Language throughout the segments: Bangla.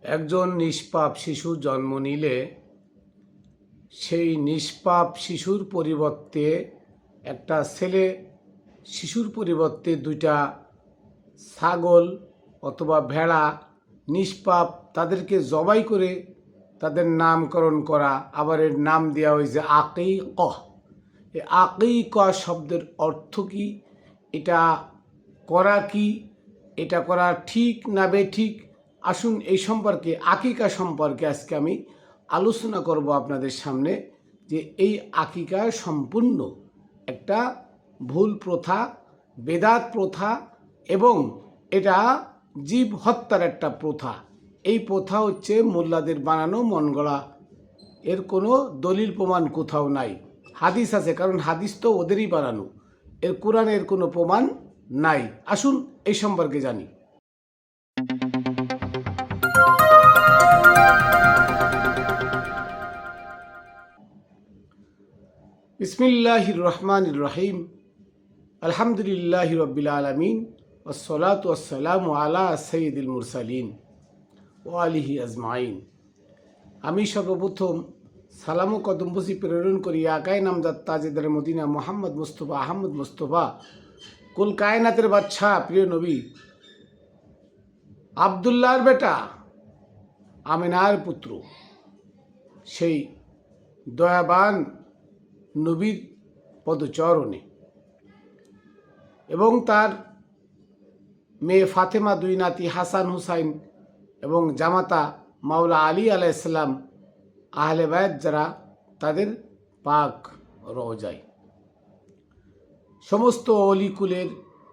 একজন নিষ্পাপ শিশু জন্ম নিলে সেই নিষ্পাপ শিশুর পরিবর্তে একটা ছেলে শিশুর পরিবর্তে দুইটা ছাগল অথবা ভেড়া নিষ্পাপ তাদেরকে জবাই করে তাদের নামকরণ করা, আবার এর নাম দেওয়া হয়েছে আকিকহ। এই আকিকহ শব্দের অর্থ কি, এটা করা কি, এটা করা ঠিক না বেঠিক, আসুন এই সম্পর্কে আকিকা সম্পর্কে আজকে আমি আলোচনা করব আপনাদের সামনে। যে এই আকিকা সম্পূর্ণ একটা ভুল প্রথা, বেদাত প্রথা, এবং এটা জীব হত্যার একটা প্রথা। এই প্রথা হচ্ছে মোল্লাদের বানানো, মন গড়া, এর কোনো দলিল প্রমাণ কোথাও নাই। হাদিস আছে, কারণ হাদিস তো ওদেরই বানানো, এর কোরআনের কোনো প্রমাণ নাই। আসুন এই সম্পর্কে জানি। বিসমিল্লাহির রহমানির রহিম। আলহামদুলিল্লাহি রাব্বিল আলামিন, ওয়াসসালাতু ওয়াসসালামু আলা সাইয়্যিদিল মুরসালিন ওয়া আলিহি আজমাইন। আমি সর্বপ্রথম সালাম ও কদমবুসি প্রেরণ করি আকায় নামজাদ তাজেদার মদিনা মোহাম্মদ মুস্তফা আহমদ মুস্তফা, কুল কায়নাতের বাদশাহ, প্রিয় নবী আবদুল্লাহর বেটা, আমিনার পুত্র, সেই দয়াবান নবীর পদচরণে এবং তার মেয়ে ফাতেমা, দুই নাতি হাসান হুসাইন এবং জামাতা মাওলা আলী আলাইসাল্লাম, আহলে বায়াত যারা, তাদের পাক রওজায়, সমস্ত অলিকুলের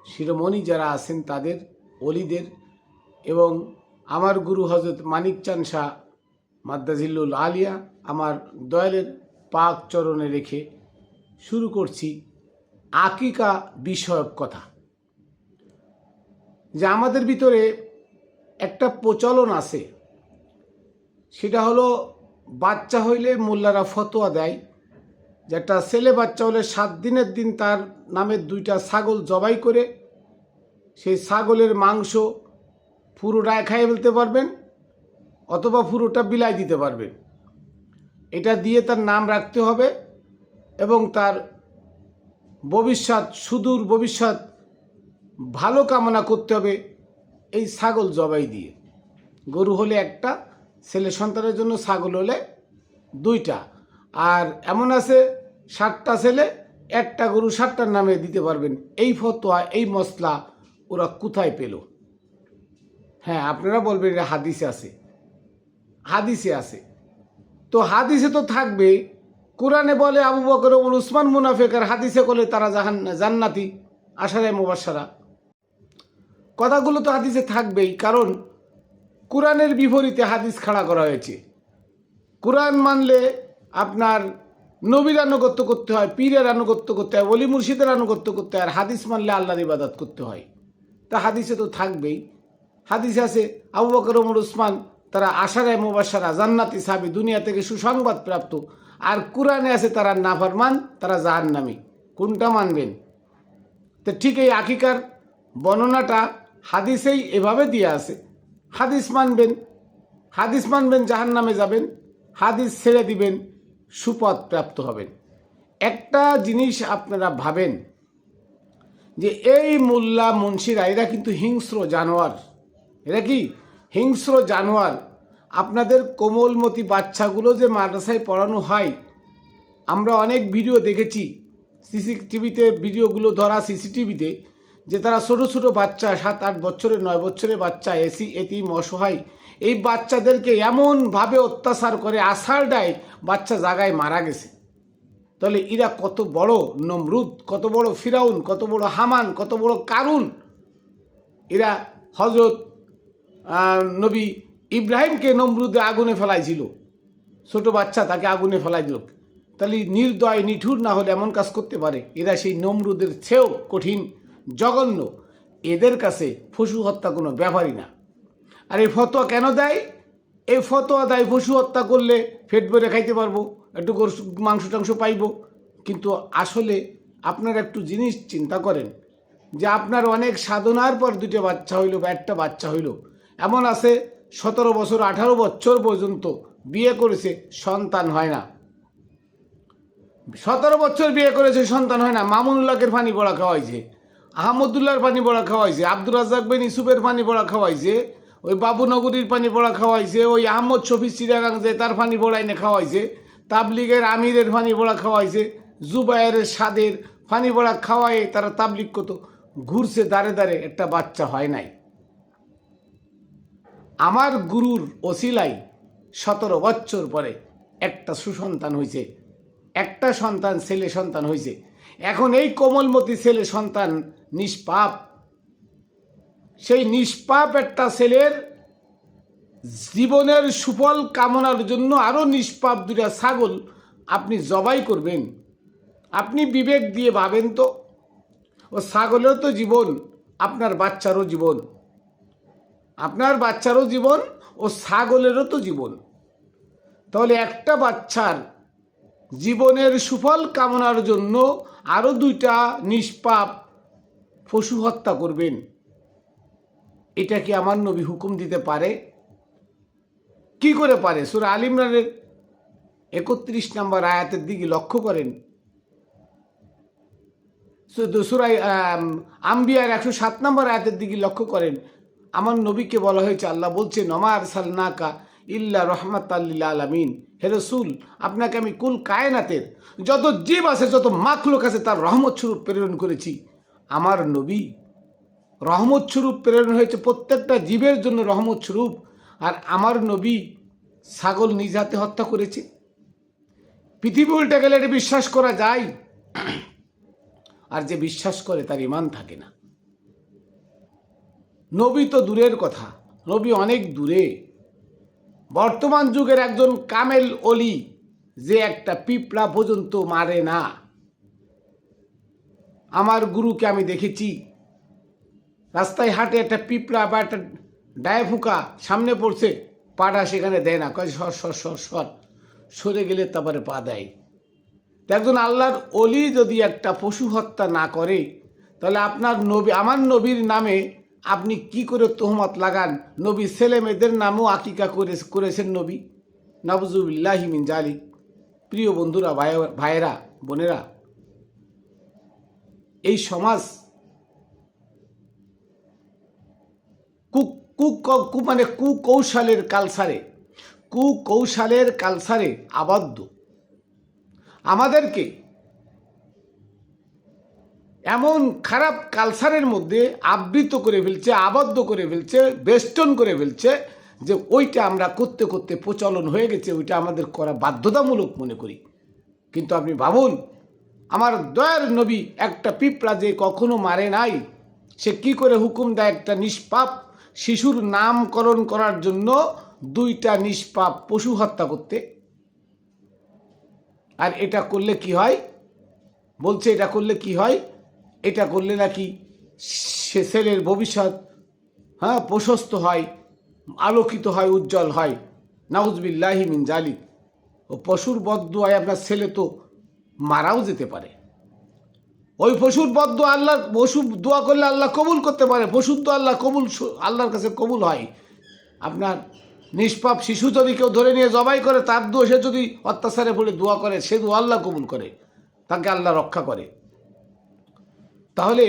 শিরোমণি যারা আছেন তাদের, অলিদের, এবং আমার গুরু হজরত মানিক চাঁদ শাহ মাদ্দাজিল্লুল আলিয়া, আমার দয়ালের পাক চরণে রেখে শুরু করছি আকিকা বিষয়ক কথা। যে আমাদের ভিতরে একটা প্রচলন আছে, সেটা হলো বাচ্চা হইলে মোল্লারা ফতোয়া দেয়, যেটা ছেলে বাচ্চা হলে 7 দিনের দিন তার নামের 2টা ছাগল জবাই করে সেই ছাগলের মাংস পুরোটায় খাইয়ে ফেলতে পারবেন, অথবা পুরোটা বিলাই দিতে পারবেন। এটা দিয়ে তার নাম রাখতে হবে এবং তার ভবিষ্যৎ, সুদূর ভবিষ্যৎ ভালো কামনা করতে হবে এই ছাগল জবাই দিয়ে। গরু হলে একটা, ছেলে সন্তানের জন্য ছাগল হলে 2টা। আর এমন আছে 7টা ছেলে, একটা গরু 7টার নামে দিতে পারবেন। এই ফতোয়া, এই মশলা ওরা কোথায় পেল? হ্যাঁ, আপনারা বলবেন এটা হাদিসে আছে। হাদিসে আছে তো হাদিসে তো থাকবে। কোরআনে বলে আবু বকর ওমর উসমান মুনাফিক, আর হাদিসে বলে তারা জান্নাতি, আশারায়ে মুবাশশারা। কথাগুলো তো হাদিসে থাকবেই, কারণ কোরআনের বিপরীতে হাদিস খাড়া করা হয়েছে। কোরআন মানলে আপনার নবীর আনুগত্য করতে হয়, পীরের আনুগত্য করতে হয়, ওলি মুর্শিদের আনুগত্য করতে হয়, আর হাদিস মানলে আল্লাহর ইবাদত করতে হয়। তা হাদিসে তো থাকবেই। হাদিসে আছে আবু বকর ওমর উসমান তারা আশারায়ে মুবাশশারা, জান্নাতি সাহাবী, দুনিয়া থেকে সুসংবাদ প্রাপ্ত। আর কোরআনে আছে তারা নাফরমান, তারা জাহান্নামী। কোনটা মানবেন? তো ঠিক এই আকিকার বর্ণনাটা হাদিসেই এভাবে দিয়ে আছে। হাদিস মানবেন জাহান্নামে যাবেন, হাদিস ছেড়ে দিবেন সুপথ প্রাপ্ত হবেন। একটা জিনিস আপনারা ভাবেন, যে এই মোল্লা মুন্সিরা এরা কিন্তু হিংস্র জানোয়ার। এরা কি হিংস্র জানোয়ার? আপনাদের কোমলমতি বাচ্চাগুলো যে মাদ্রাসায় পড়ানো হয়, আমরা অনেক ভিডিও দেখেছি, সিসিটিভিতে ভিডিওগুলো ধরা, সিসিটিভিতে, যে তারা ছোটো ছোটো বাচ্চা, 7-8 বছরের, 9 বছরের বাচ্চা, এতিম, অসহায়, এই বাচ্চাদেরকে এমনভাবে অত্যাচার করে, আছাড় দেয়, বাচ্চা জায়গায় মারা গেছে। তাহলে এরা কত বড় নমরুদ, কত বড় ফিরাউন, কত বড় হামান, কত বড় কারুন। এরা হজরত নবী ইব্রাহিমকে নমরুদে আগুনে ফেলাইছিল, ছোট বাচ্চা, তাকে আগুনে ফেলাই দিল। তাহলে নির্দয় নিঠুর না হলে এমন কাজ করতে পারে? এরা সেই নমরুদের চেয়েও কঠিন, জঘন্য। এদের কাছে পশু হত্যা কোনো ব্যাপারই না। আর এই ফতোয়া কেন দেয়? এই ফতোয়া দেয় পশু হত্যা করলে পেট ভরে খাইতে পারবো, একটু মাংস টাংস পাইব। কিন্তু আসলে আপনারা একটু জিনিস চিন্তা করেন, যে আপনার অনেক সাধনার পর 2টা বাচ্চা হইল বা একটা বাচ্চা হইল। এমন আছে 17 বছর 18 বছর পর্যন্ত বিয়ে করেছে, সন্তান হয় না। 17 বছর বিয়ে করেছে, সন্তান হয় না। মামুনুল্লাহকে পানি বড়া খাওয়াইছে, আহমদুল্লাহর পানি বড়া খাওয়াইছে, আব্দুর রাজ্জাক বিন ইউসুফের পানি বড়া খাওয়াইছে, ওই বাবুনগরীর পানি বড়া খাওয়াইছে, ওই আহমদ শফি চিরাগাংজে তার পানি বড়া এনে খাওয়াইছে, তাবলিগের আমিরের পানি বড়া খাওয়াইছে, জুবায়ের সাদের পানি বড়া খাওয়াই তারা তাবলিগ কত ঘুরছে দাঁড়ে দাঁড়ে, একটা বাচ্চা হয় নাই। আমার গুরুর ওসিলাই 17 বছর পরে একটা সুসন্তান হয়েছে, একটা সন্তান ছেলে সন্তান হয়েছে। এখন এই কোমলমতি ছেলে সন্তান নিষ্পাপ, সেই নিষ্পাপ একটা ছেলের জীবনের সুফল কামনার জন্য আরো নিষ্পাপ দুটা ছাগল আপনি জবাই করবেন? আপনি বিবেক দিয়ে ভাবেন তো, ও ছাগলেরও তো জীবন, আপনার বাচ্চারও জীবন, আপনার বাচ্চারও জীবন, ও ছাগলেরও তো জীবন। তাহলে একটা বাচ্চার জীবনের সুফল কামনার জন্য আরো 2টা নিষ্পাপ পশু হত্যা করবেন? এটা কি আমার নবী হুকুম দিতে পারে? কি করে পারে? সূরা আল ইমরানের 31 নম্বর আয়াতের দিকে লক্ষ্য করেন, সূরা আম্বিয়ার 107 নম্বর আয়াতের দিকে লক্ষ্য করেন। আমার নবীকে বলা হয়েছে, আল্লাহ বলছেন, ওমা আরসালনাকা ইল্লা রাহমাতাল লিল আলামিন, হে রাসূল, আপনাকে আমি কুল কায়নাতের যত জীব আছে, যত মাখলুক আছে, তার রহমত স্বরূপ প্রেরণ করেছি। আমার নবী রহমত স্বরূপ প্রেরণ হয়েছে, প্রত্যেকটা জীবের জন্য রহমত স্বরূপ। আর আমার নবী ছাগল নিজ হাতে হত্যা করেছে? পৃথিবী উল্টে গেলে এটা বিশ্বাস করা যায়? আর যে বিশ্বাস করে তার ঈমান থাকে না। নবী তো দূরের কথা, নবী অনেক দূরে। বর্তমান যুগের একজন কামেল অলি যে একটা পিঁপড়া পর্যন্ত মারে না। আমার গুরুকে আমি দেখেছি, রাস্তায় হাটে একটা পিঁপড়া বা একটা ডায়ফুকা সামনে পড়ছে, পাটা সেখানে দেয় না, কয় সর সর সর সর, সরে গেলে তারপরে পা দেয়। একজন আল্লাহর অলি যদি একটা পশু হত্যা না করে, তাহলে আপনার নবী, আমার নবীর নামে আপনি কি করে তোহমত লাগান? নবী ছেলে মেয়েদের নামও আকিকা করেছেন নবী, নাউজুবিল্লাহি মিন জালিক। প্রিয় বন্ধুরা, ভাইয়েরা, বোনেরা, এই সমাজ মানে কুকৌশলের কালচারে আবদ্ধ। আমাদেরকে এমন খারাপ কালচারের মধ্যে আবৃত করে ফেলছে, আবদ্ধ করে ফেলছে, বেষ্টন করে ফেলছে, যে ওইটা আমরা করতে করতে প্রচলন হয়ে গেছে, ওইটা আমাদের করা বাধ্যতামূলক মনে করি। কিন্তু আপনি ভাবুন, আমার দয়ার নবী একটা পিঁপড়া যে কখনো মারে নাই, সে কি করে হুকুম দেয় একটা নিষ্পাপ শিশুর নামকরণ করার জন্য 2টা নিষ্পাপ পশু হত্যা করতে? আর এটা করলে কি হয়? বলছে এটা করলে কি হয়? এটা করলে নাকি সে ছেলের ভবিষ্যৎ প্রশস্ত হয়, আলোকিত হয়, উজ্জ্বল হয়। নাউজুবিল্লাহি মিন জালিক। ও পশুর বদদুয়ায় আপনার ছেলে তো মারাও যেতে পারে। ওই পশুর বদদুয়া, আল্লাহ পশু দোয়া করলে আল্লাহ কবুল করতে পারে, পশুর তো আল্লাহ কবুল, আল্লাহর কাছে কবুল হয়। আপনার নিষ্পাপ শিশু যদি কেউ ধরে নিয়ে জবাই করে, তার দোয়া, সে যদি অত্যাচারে পড়ে দোয়া করে, সে দোয়া আল্লাহ কবুল করে, তাকে আল্লাহ রক্ষা করে। তাহলে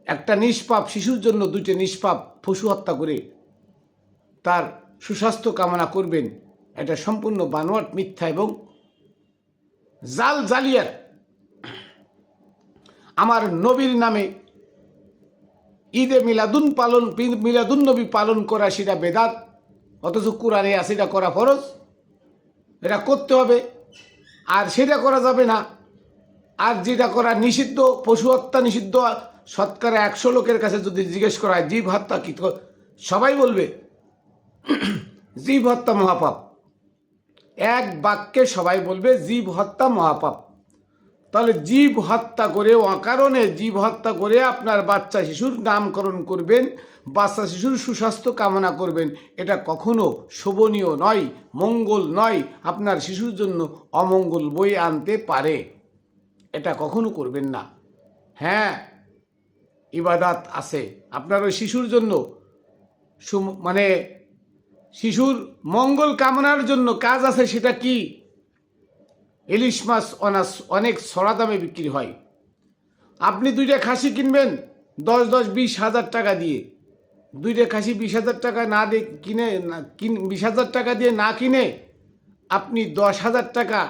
একটা নিষ্পাপ শিশুর জন্য 2টে নিষ্পাপ পশু হত্যা করে তার সুস্বাস্থ্য কামনা করবেন, এটা সম্পূর্ণ বানোয়াট, মিথ্যা এবং জালিয়াত। আমার নবীর নামে ঈদে মিলাদুন নবী পালন করা সেটা বেদাত, অথচ কোরআনে আছে এটা করা ফরজ, এটা করতে হবে। আর সেটা করা যাবে না। আর যেটা করা নিষিদ্ধ, পশু হত্যা নিষিদ্ধ, শতকরা 100 লোকের কাছে যদি জিজ্ঞেস করা হয় জীব হত্যা কি, সবাই বলবে জীব হত্যা মহাপাপ। এক বাক্যে সবাই বলবে জীব হত্যা মহাপাপ। তাহলে জীব হত্যা করে, অকারণে জীব হত্যা করে আপনার বাচ্চা শিশুর নামকরণ করবেন, বাচ্চা শিশুর সুস্বাস্থ্য কামনা করবেন, এটা কখনো শোভনীয় নয়, মঙ্গল নয়। আপনার শিশুর জন্য অমঙ্গল বয়ে আনতে পারে, এটা কখনো করবেন না। হ্যাঁ, ইবাদাত আছে আপনার ওই শিশুর জন্য, মানে শিশুর মঙ্গল কামনার জন্য কাজ আছে, সেটা কি? ইলিশ মাছ অনেক সরা দামে বিক্রি হয়। আপনি 2টা খাসি কিনবেন 10-20 হাজার টাকা দিয়ে, 2টা খাসি 20,000 টাকা না দিয়ে কিনে 20,000 টাকা দিয়ে না কিনে আপনি 10,000 টাকা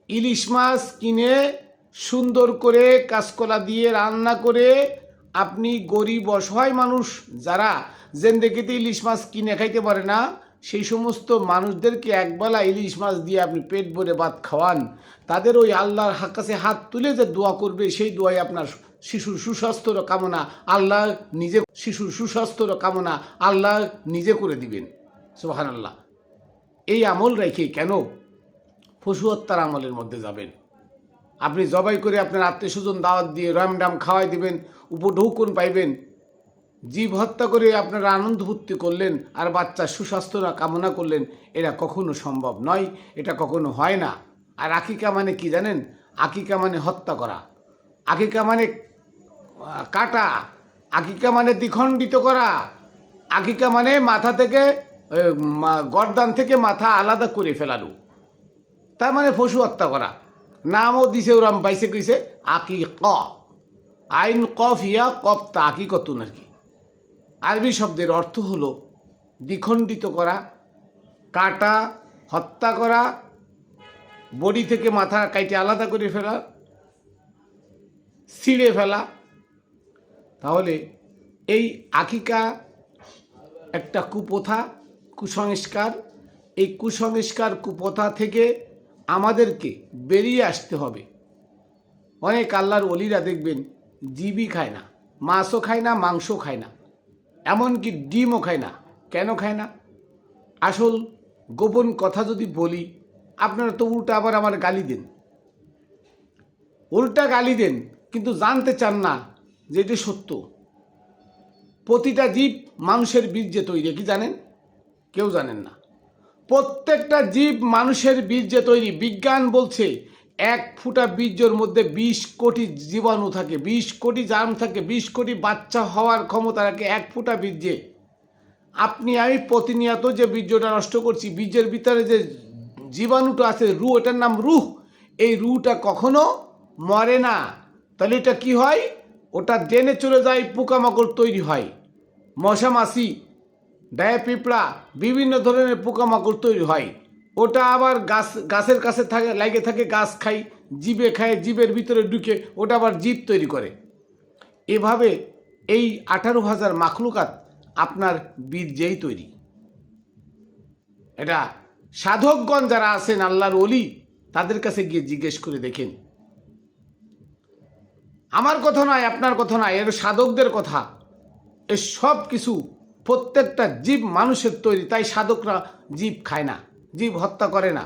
ইলিশ মাছ কিনে সুন্দর করে কাঁচকলা দিয়ে রান্না করে আপনি গরিব অসহায় মানুষ যারা জেন্দেগিতে ইলিশ মাছ কিনে খাইতে পারে না, সেই সমস্ত মানুষদেরকে একবেলা ইলিশ মাছ দিয়ে আপনি পেট ভরে ভাত খাওয়ান। তাদের ওই আল্লাহর কাছে হাত তুলে যে দোয়া করবে, সেই দোয়াই আপনার শিশুর সুস্বাস্থ্যর কামনা আল্লাহ নিজে, শিশুর সুস্বাস্থ্যর কামনা আল্লাহ নিজে করে দিবেন। সুবহানাল্লাহ। এই আমল রেখে কেন পশু হত্যার আমলের মধ্যে যাবেন? আপনি জবাই করে আপনার আত্মীয় স্বজন দাওয়াত দিয়ে রমডাম খাওয়াই দিবেন, উপঢৌকন পাইবেন। জীব হত্যা করে আপনারা আনন্দ ফুর্তি করলেন আর বাচ্চার সুস্বাস্থ্য কামনা করলেন, এটা কখনো সম্ভব নয়, এটা কখনো হয় না। আর আকিকা মানে কি জানেন? আকিকা মানে হত্যা করা, আকিকা মানে কাটা, আকিকা মানে দ্বিখণ্ডিত করা, আকিকা মানে মাথা থেকে গর্দান থেকে মাথা আলাদা করে ফেলানো, তার মানে পশু হত্যা করা। নামও দিছে ওরাম পাইছে কইছে আকিক, আইন কফ ইয়া কফ তা আকিকতুন আর কি। আরবি শব্দের অর্থ হলো দ্বিখণ্ডিত করা, কাটা, হত্যা করা, বডি থেকে মাথা কাইটে আলাদা করে ফেলা, ছিঁড়ে ফেলা। তাহলে এই আকিকা একটা কুপ্রথা, কুসংস্কার। এই কুসংস্কার কুপ্রথা থেকে আমাদেরকে বেরিয়ে আসতে হবে। অনেক আল্লাহর ওলিরা দেখবেন জীবই খায় না, মাছও খায় না, মাংসও খায় না, এমনকি ডিমও খায় না। কেন খায় না? আসল গোপন কথা যদি বলি, আপনারা তো উল্টা আবার আমার গালি দেন, উল্টা গালি দেন, কিন্তু জানতে চান না যে এটি সত্য। প্রতিটা জীব মানুষের বীর্যে তৈরি, কি জানেন? কেউ জানেন না। প্রত্যেকটা জীব মানুষের বীর্যে তৈরি। বিজ্ঞান বলছে 1 ফুটা বীর্যের মধ্যে 20 কোটি জীবাণু থাকে, 20 কোটি জার্ম থাকে, 20 কোটি বাচ্চা হওয়ার ক্ষমতা রাখে 1 ফুটা বীর্যে। আপনি আমি প্রতিনিয়ত যে বীর্যটা নষ্ট করছি, বীর্যের ভিতরে যে জীবাণুটা আছে রু, এটার নাম রুহ। এই রুটা কখনো মরে না। তাহলে এটা কি হয়? ওটা ডেনে চলে যায়, পোকামাকড় তৈরি হয়, মশা মাছি, ডায়া পিঁপড়া, বিভিন্ন ধরনের পোকামাকড় তৈরি হয়। ওটা আবার গাছের কাছে থাকে, লাগে থাকে, গাছ খাই, জীবে খায়, জীবের ভিতরে ঢুকে ওটা আবার জীব তৈরি করে। এভাবে এই 18,000 মাখলুকাত আপনার বীর্যেই তৈরি। এটা সাধকগণ যারা আছেন, আল্লাহর ওলি, তাদের কাছে গিয়ে জিজ্ঞেস করে দেখেন। আমার কথা নয়, আপনার কথা নয়, এর সাধকদের কথা। এ সব কিছু প্রত্যেকটা জীব মানুষের তৈরি, তাই সাধকরা জীব খায় না, জীব হত্যা করে না।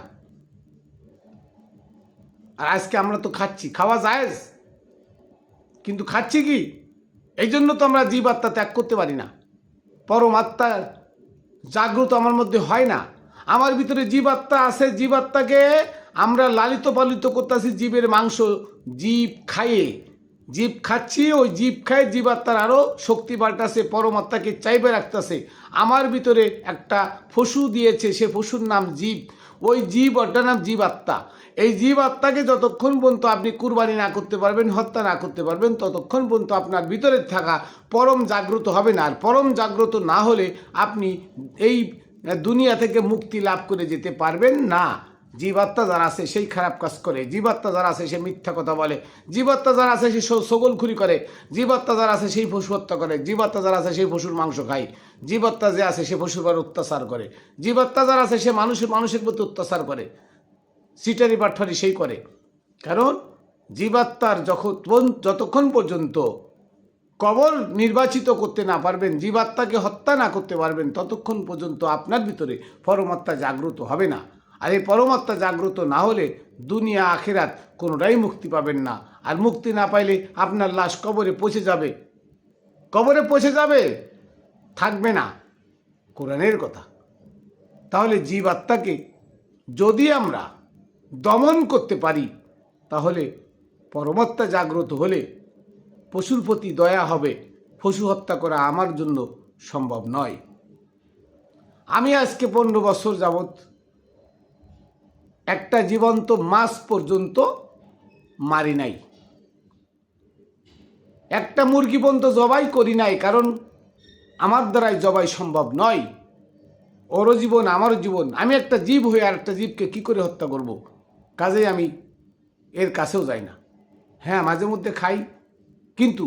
আর আজকে আমরা তো খাচ্ছি, খাওয়া জায়েজ, কিন্তু খাচ্ছি কি? এই জন্য তো আমরা জীবাত্মা ত্যাগ করতে পারি না, পরমাত্মা জাগ্রত আমার মধ্যে হয় না। আমার ভিতরে জীবাত্মা আছে, জীবাত্মাকে আমরা লালিত পালিত করতেছি জীবের মাংস, জীব খাইয়ে, জীব খাচ্ছি, ওই জীব খায় জীবাত্মার আরও শক্তি বাড়তেছে, পরমাত্মাকে চাইবে রাখতেছে। আমার ভিতরে একটা পশু দিয়েছে, সে পশুর নাম জীব, ওই জীব ওটার নাম জীবাত্মা। এই জীবাত্মাকে যতক্ষণ পর্যন্ত আপনি কুরবানি না করতে পারবেন, হত্যা না করতে পারবেন, ততক্ষণ পর্যন্ত আপনার ভিতরে থাকা পরম জাগ্রত হবে না। আর পরম জাগ্রত না হলে আপনি এই দুনিয়া থেকে মুক্তি লাভ করে যেতে পারবেন না। জীবাত্মা যারা আছে সেই খারাপ কাজ করে, জীবাত্মা যারা আছে সে মিথ্যা কথা বলে, জীবাত্মা যারা আছে সে ছগলখুরি করে, জীবাত্মা যারা আছে সেই পশু হত্যা করে, জীবাত্মা যারা আছে সেই পশুর মাংস খায়, জীবাত্মা যে আছে সে পশুর উপর অত্যাচার করে, জীবাত্মা যারা আছে সে মানুষের প্রতি অত্যাচার করে, সিটারি বাটফারি সেই করে। কারণ জীবাত্মার যতক্ষণ পর্যন্ত কবর নির্বাচিত করতে না পারবেন, জীবাত্মাকে হত্যা না করতে পারবেন, ততক্ষণ পর্যন্ত আপনার ভিতরে পরমাত্মা জাগ্রত হবে না। আর এই পরমাত্মা জাগ্রত না হলে দুনিয়া আখেরাত কোনোটাই মুক্তি পাবেন না। আর মুক্তি না পাইলে আপনার লাশ কবরে পৌঁছে যাবে, কবরে পৌঁছে যাবে, থাকবে না। কোরআনের কথা। তাহলে জীবাত্মাকে যদি আমরা দমন করতে পারি, তাহলে পরমাত্মা জাগ্রত হলে পশুর প্রতি দয়া হবে। পশু হত্যা করা আমার জন্য সম্ভব নয়। আমি আজকে 15 বছর যাবৎ একটা জীবন্ত মাছ পর্যন্ত মারি নাই, একটা মুরগি পর্যন্ত জবাই করি নাই, কারণ আমার দ্বারাই জবাই সম্ভব নয়। ওরও জীবন আমারও জীবন, আমি একটা জীব হয়ে আর একটা জীবকে কি করে হত্যা করব? কাজেই আমি এর কাছেও যাই না। হ্যাঁ, মাঝে মধ্যে খাই, কিন্তু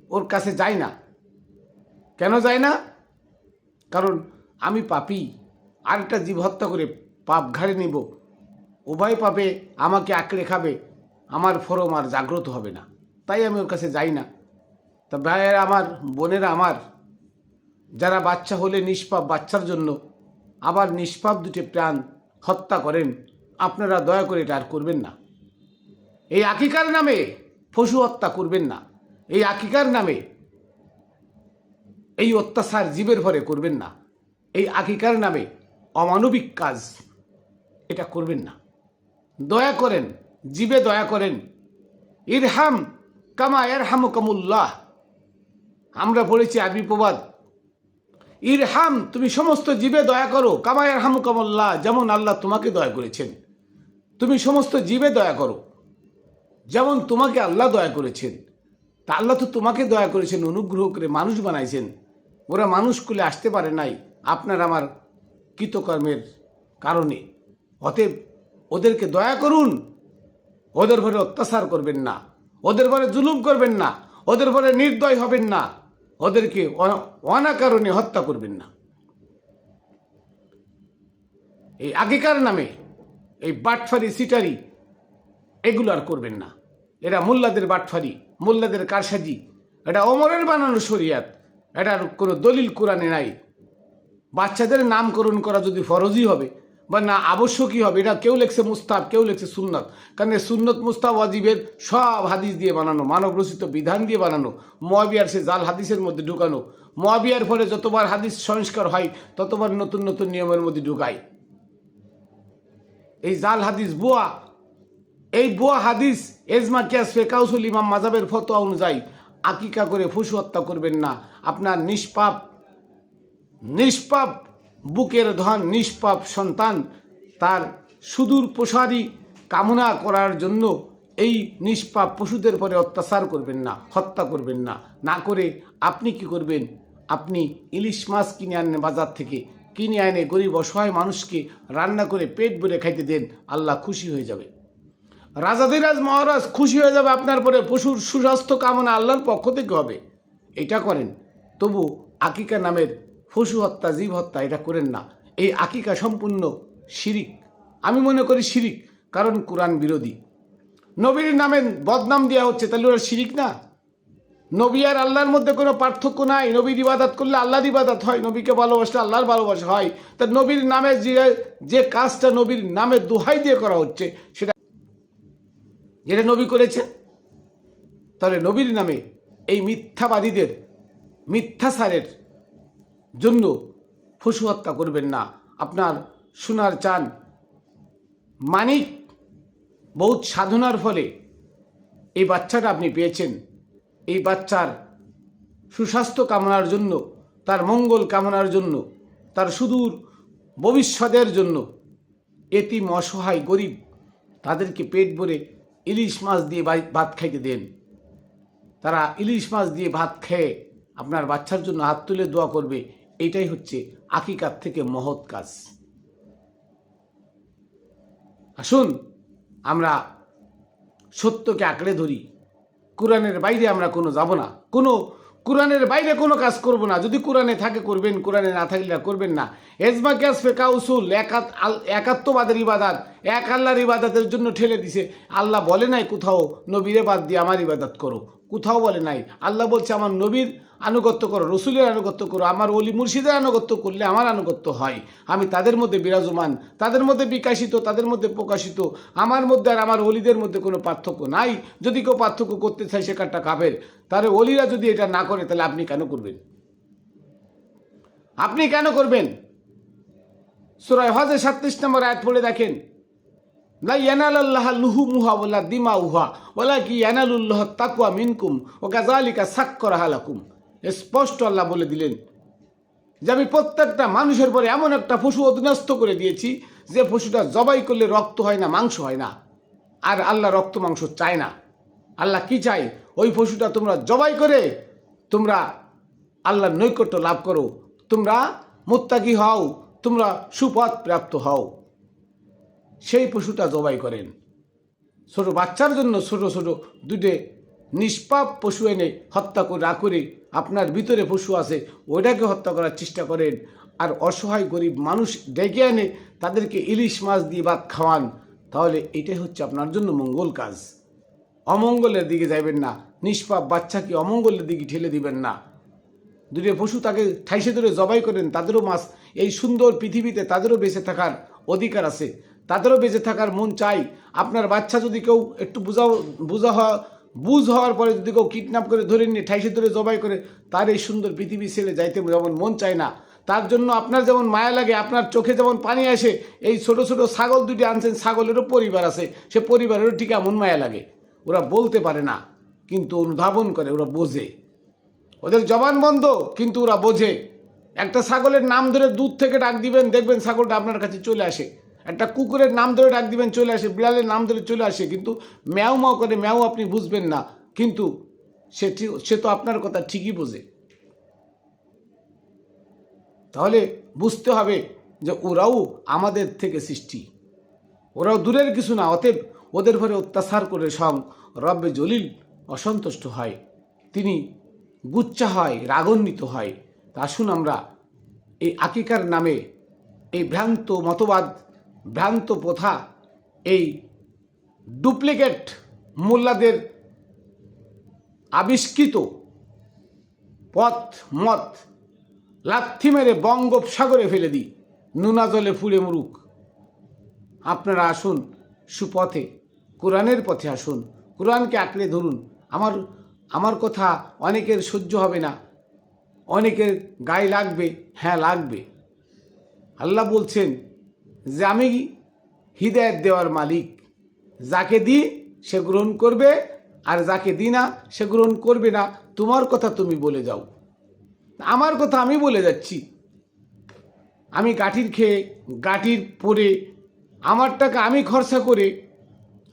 ওর কাছে যাই না। কেন যাই না? কারণ আমি পাপী, আরেকটা জীব হত্যা করে পাপ ঘাড়ে নিব, উভয় পাপে আমাকে আঁকড়ে খাবে, আমার ফরম আর জাগ্রত হবে না, তাই আমি ওর কাছে যাই না। তা ভাইয়েরা আমার, বোনেরা আমার, যারা বাচ্চা হলে নিষ্পাপ বাচ্চার জন্য আবার নিষ্পাপ দুটি প্রাণ হত্যা করেন, আপনারা দয়া করে এটা আর করবেন না। এই আকিকার নামে পশু হত্যা করবেন না। এই আকিকার নামে এই অত্যাচার জীবের ভরে করবেন না। এই আকিকার নামে অমানবিক কাজ এটা করবেন না। দয়া করেন, জীবে দয়া করেন। ইরহাম কামা ইয়ারহামুকুমুল্লাহ, আমরা পড়েছি আরবি প্রবাদ, ইরহাম, তুমি সমস্ত জীবে দয়া করো, কামা ইয়ারহামুকুমুল্লাহ, যেমন আল্লাহ তোমাকে দয়া করেছেন। তুমি সমস্ত জীবে দয়া করো যেমন তোমাকে আল্লাহ দয়া করেছেন। তা আল্লাহ তো তোমাকে দয়া করেছেন, অনুগ্রহ করে মানুষ বানাইছেন। ওরা মানুষ কুলে আসতে পারে নাই আপনার আমার কৃতকর্মের কারণে। অতএব ওদেরকে দয়া করুন, ওদের ভরে অত্যাচার করবেন না, ওদের ভরে জুলুম করবেন না, ওদের ভরে নির্দয় হবেন না, ওদেরকে অনাকারণে হত্যা করবেন না। এই আগেকার নামে এই বাটফারি সিটারি এগুলো আর করবেন না। এরা মোল্লাদের বাটফারি, মোল্লাদের কারসাজি, এটা ওমরের বানানো শরিয়াত, এটার কোনো দলিল কোরআনে নাই। বাচ্চাদের নামকরণ করা যদি ফরজই হবে বা না আবশ্যকই হবে, এটা কেউ লেখছে মুস্তাহাব, কেউ লেখছে সুন্নত। কারণ সুন্নত মুস্তাহাব ওয়াজিবের সব হাদিস দিয়ে বানানো, মানব রচিত বিধান দিয়ে বানানো, মুআবিয়ার সে জাল হাদিসের মধ্যে ঢুকানো। মুআবিয়ার ফলে যতবার হাদিস সংস্কার হয় ততবার নতুন নতুন নিয়মের মধ্যে ঢুকায়। এই জাল হাদিস বুয়া, এই বুয়া হাদিস এজমা কিয়াস ফেকাউসুল ইমাম মাযহাবের ফতোয়া অনুযায়ী আকিকা করে পশু হত্যা করবেন না। আপনার নিষ্পাপ নিষ্পাপ বুকের ধন নিষ্পাপ সন্তান তার সুদূর প্রসারী কামনা করার জন্য এই নিষ্পাপ পশুদের পরে অত্যাচার করবেন না, হত্যা করবেন না। না করে আপনি কি করবেন? আপনি ইলিশ মাছ কিনে আনেন বাজার থেকে, কিনে আনে গরিব অসহায় মানুষকে রান্না করে পেট ভরে খাইতে দেন, আল্লাহ খুশি হয়ে যাবে। রাজাধিরাজ মহারাজ খুশি হয়ে যাবে আপনার পরে। পশুর সুস্বাস্থ্য কামনা আল্লাহর পক্ষ থেকে হবে। এটা করেন, তবু আকিকা নামের পশু হত্যা, জীব হত্যা এটা করেন না। এই আকিকা সম্পূর্ণ শিরিক, আমি মনে করি শিরিক, কারণ কোরআন বিরোধী। নবীর নামে বদনাম দেওয়া হচ্ছে, তাহলে ওরা শিরিক না? নবী আর আল্লাহর মধ্যে কোনো পার্থক্য নাই। নবীর ইবাদত করলে আল্লাহর ইবাদত হয়, নবীকে ভালোবাসলে আল্লাহর ভালোবাসা হয়। তা নবীর নামে যে কাজটা নবীর নামে দোহাই দিয়ে করা হচ্ছে, সেটা যেটা নবী করেছেন, তাহলে নবীর নামে এই মিথ্যাবাদীদের মিথ্যাচারের জন্য পশু হত্যা করবেন না। আপনার সোনার চান মানিক বহুত সাধনার ফলে এই বাচ্চাটা আপনি পেয়েছেন। এই বাচ্চার সুস্বাস্থ্য কামনার জন্য, তার মঙ্গল কামনার জন্য, তার সুদূর ভবিষ্যতের জন্য এতিম অসহায় গরিব তাদেরকে পেট ভরে ইলিশ মাছ দিয়ে ভাত খাইতে দেন। তারা ইলিশ মাছ দিয়ে ভাত খেয়ে আপনার বাচ্চার জন্য হাত তুলে দোয়া করবে। এইটাই হচ্ছে আকিকার থেকে মহৎ কাজ। আসুন আমরা সত্যকে আঁকড়ে ধরি, কোরআনের বাইরে আমরা কোনো যাব না, কোরআনের বাইরে কোনো কাজ করব না। যদি কোরআনে থাকে করবেন, কোরআনে না থাকলে করবেন না। এজমা কিয়াস ফিকহ উসুল একাত্মবাদের ইবাদত, এক আল্লাহর ইবাদতের জন্য ঠেলে দিছে। আল্লাহ বলে নাই কোথাও নবীরে বাদ দিয়ে আমার ইবাদত করো, কোথাও বলে নাই। আল্লাহ বলছে আমার নবীর আনুগত্য করো, রসুলের আনুগত্য করো। আমার ওলি মুর্শিদের আনুগত্য করলে আমার আনুগত্য হয়। আমি তাদের মধ্যে বিরাজমান, তাদের মধ্যে বিকাশিত, তাদের মধ্যে প্রকাশিত। আমার মধ্যে আর আমার ওলিদের মধ্যে কোনো পার্থক্য নাই। যদি কেউ পার্থক্য করতে চায় সে কারটা কাফের। তাহলে ওলিরা যদি এটা না করে তাহলে আপনি কেন করবেন? আপনি কেন করবেন? সূরা হজের 37 নম্বর আয়াত পড়ে দেখেন, লা ইয়ানালাল্লাহ লুহুমুহা ওয়ালা দিমাউহা ওয়ালাকিন ইয়ানালুল্লাহ তাকওয়া মিনকুম ওয়া কাযালিকা সাক্কারাহা লাকুম। স্পষ্ট আল্লাহ বলে দিলেন যে আমি প্রত্যেকটা মানুষের পরে এমন একটা পশু অধীনস্থ করে দিয়েছি যে পশুটা জবাই করলে রক্ত হয় না, মাংস হয় না। আর আল্লাহ রক্ত মাংস চায় না। আল্লাহ কি চাই? ওই পশুটা তোমরা জবাই করে তোমরা আল্লাহর নৈকট্য লাভ করো, তোমরা মুত্তাকি হও, তোমরা সুপথ প্রাপ্ত হও। সেই পশুটা জবাই করেন। ছোট বাচ্চার জন্য ছোট ছোট দুটো নিষ্পাপ পশু এনে হত্যা করে না করে আপনার ভিতরে পশু আছে ওইটাকে হত্যা করার চেষ্টা করেন। আর অসহায় গরিব মানুষ ডেকে এনে তাদেরকে ইলিশ মাছ দিয়ে ভাত খাওয়ান। তাহলে এটাই হচ্ছে আপনার জন্য মঙ্গল কাজ। অমঙ্গলের দিকে যাইবেন না। নিষ্পাপ বাচ্চাকে অমঙ্গলের দিকে ঠেলে দিবেন না। দুটো পশু তাকে ঠাইসে ধরে জবাই করেন, তাদেরও মাছ, এই সুন্দর পৃথিবীতে তাদেরও বেঁচে থাকার অধিকার আছে, তাদেরও বেঁচে থাকার মন চাই। আপনার বাচ্চা যদি কেউ একটু বুঝ হওয়ার পরে যদি কেউ কিডন্যাপ করে ধরে নিয়ে ঠাইসে ধরে জবাই করে, তার এই সুন্দর পৃথিবী ছেড়ে যাইতে যেমন মন চায় না, তার জন্য আপনার যেমন মায়া লাগে, আপনার চোখে যেমন পানি আসে, এই ছোট ছোট ছাগল দুটি আনছেন, ছাগলেরও পরিবার আছে, সে পরিবারেরও ঠিক এমন মায়া লাগে। ওরা বলতে পারে না কিন্তু অনুধাবন করে, ওরা বোঝে। ওদের জবান বন্ধ কিন্তু ওরা বোঝে। একটা ছাগলের নাম ধরে দূর থেকে ডাক দিবেন, দেখবেন ছাগলটা আপনার কাছে চলে আসে। একটা কুকুরের নাম ধরে ডাক দিবেন, চলে আসে। বিড়ালের নাম ধরে চলে আসে, কিন্তু ম্যাও ম্যাও করে, ম্যাও আপনি বুঝবেন না, কিন্তু সে তো আপনার কথা ঠিকই বোঝে। তাহলে বুঝতে হবে যে ওরাও আমাদের থেকে সৃষ্টি, ওরাও দূরের কিছু না। অতএব ওদের ঘরে অত্যাচার করে স্বয়ং রব্বে জলিল অসন্তুষ্ট হয়, তিনি গুচ্ছা হয়, রাগান্বিত হয়। তা আসুন আমরা এই আকিকার নামে এই ভ্রান্ত মতবাদ, ভ্রান্ত প্রথা, এই ডুপ্লিকেট মোল্লাদের আবিষ্কৃত পথ মত লাথি মেরে বঙ্গোপসাগরে ফেলে দিই, নোনা জলে ফুলে মরুক। আপনারা আসুন সুপথে, কোরআনের পথে আসুন, কোরআনকে আঁকড়ে ধরুন। আমার কথা অনেকের সহ্য হবে না, অনেকের গায়ে লাগবে, হ্যাঁ লাগবে। আল্লাহ বলছেন যে আমি হিদায়াত দেওয়ার মালিক, যাকে দিই সে গ্রহণ করবে, আর যাকে দিই না সে গ্রহণ করবে না। তোমার কথা তুমি বলে যাও, আমার কথা আমি বলে যাচ্ছি। আমি গাঠির খেয়ে, গাঠির পরে, আমার টাকা আমি খরচা করে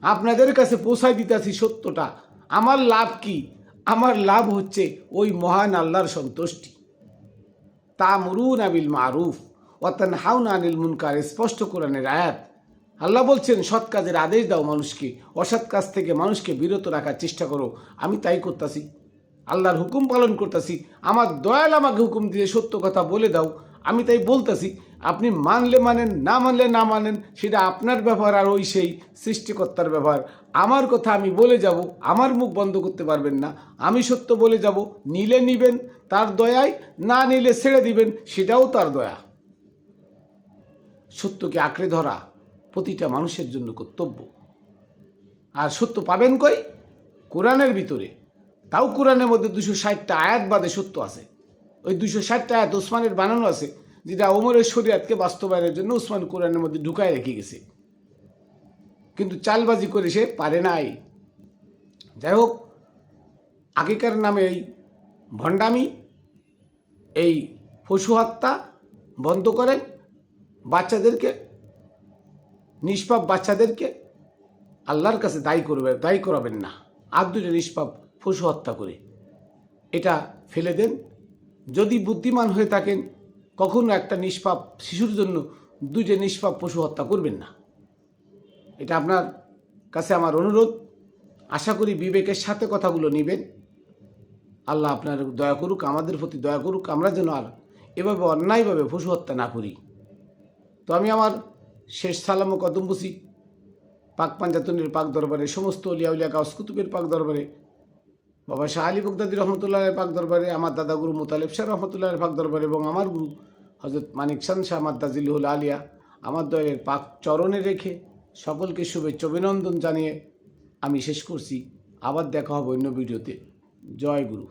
আপনাদের কাছে পৌঁছায় দিতেছি সত্যটা। আমার লাভ কি? আমার লাভ হচ্ছে ওই মহান আল্লাহর সন্তুষ্টি। তা'মুরুনা বিল মারুফ ওয়া তানহাউনা আনিল মুনকার, স্পষ্ট কোরআনের আয়াত। আল্লাহ বলছেন সৎ কাজের আদেশ দাও মানুষকে, অসৎ কাজ থেকে মানুষকে বিরত রাখার চেষ্টা করো। আমি তাই করতেছি, আল্লাহর হুকুম পালন করতেছি। আমার দয়াল আমাকে হুকুম দিয়ে সত্য কথা বলে দাও, আমি তাই বলতেছি। আপনি মানলে মানেন, না মানলে না মানেন, সেটা আপনার ব্যাপার আর ওই সেই সৃষ্টিকর্তার ব্যাপার। আমার কথা আমি বলে যাব, আমার মুখ বন্ধ করতে পারবেন না। আমি সত্য বলে যাব, নিলে নিবেন তার দয়ায়, না নিলে ছেড়ে দিবেন সেটাও তার দয়া। সত্যকে আঁকড়ে ধরা প্রতিটা মানুষের জন্য কর্তব্য। আর সত্য পাবেন কই? কোরআনের ভিতরে। তাও কোরআনের মধ্যে 260টা আয়াত বাদে সত্য আছে। ওই 260টা আয়াত ওসমানের বানানো আছে, যেটা ওমরের শরিয়াতকে বাস্তবায়নের জন্য ওসমান কোরআনের মধ্যে ঢুকায় রেখে গেছে, কিন্তু চালবাজি করে সে পারে নাই। যাই হোক, আগেকার নামে এই ভণ্ডামি, এই পশু হত্যা বন্ধ করেন। বাচ্চাদেরকে, নিষ্পাপ বাচ্চাদেরকে আল্লাহর কাছে দায়ী করাবেন না। আর দুটো নিষ্পাপ পশু হত্যা করে এটা ফেলে দেন। যদি বুদ্ধিমান হয়ে থাকেন, কখনো একটা নিষ্পাপ শিশুর জন্য দুইটা নিষ্পাপ পশু হত্যা করবেন না। এটা আপনার কাছে আমার অনুরোধ। আশা করি বিবেকের সাথে কথাগুলো নেবেন। আল্লাহ আপনার দয়া করুক, আমাদের প্রতি দয়া করুক, আমরা যেন আর এভাবে অন্যায়ভাবে পশু হত্যা না করি। তো আমি আমার শেষ সালাম ও কদম বুঝি পাক পাঞ্জাতনের পাক দরবারে, সমস্ত অলিয়া উলিয়া গাউস কুতুবের পাক দরবারে, বাবা শাহ আলী বগদাদি রহমতুল্লাহের পাক দরবারে, আমার দাদা গুরু মুতালেব শাহ রহমতুল্লাহের পাক দরবারে, এবং আমার গুরু হজরত মানিক চাঁদ শাহ মাদ্দাজিলহুল আলিয়া আমার দয়ের পাক চরণে রেখে সকলকে শুভেচ্ছা অভিনন্দন জানিয়ে আমি শেষ করছি। আবার দেখা হবে অন্য ভিডিওতে। জয় গুরু।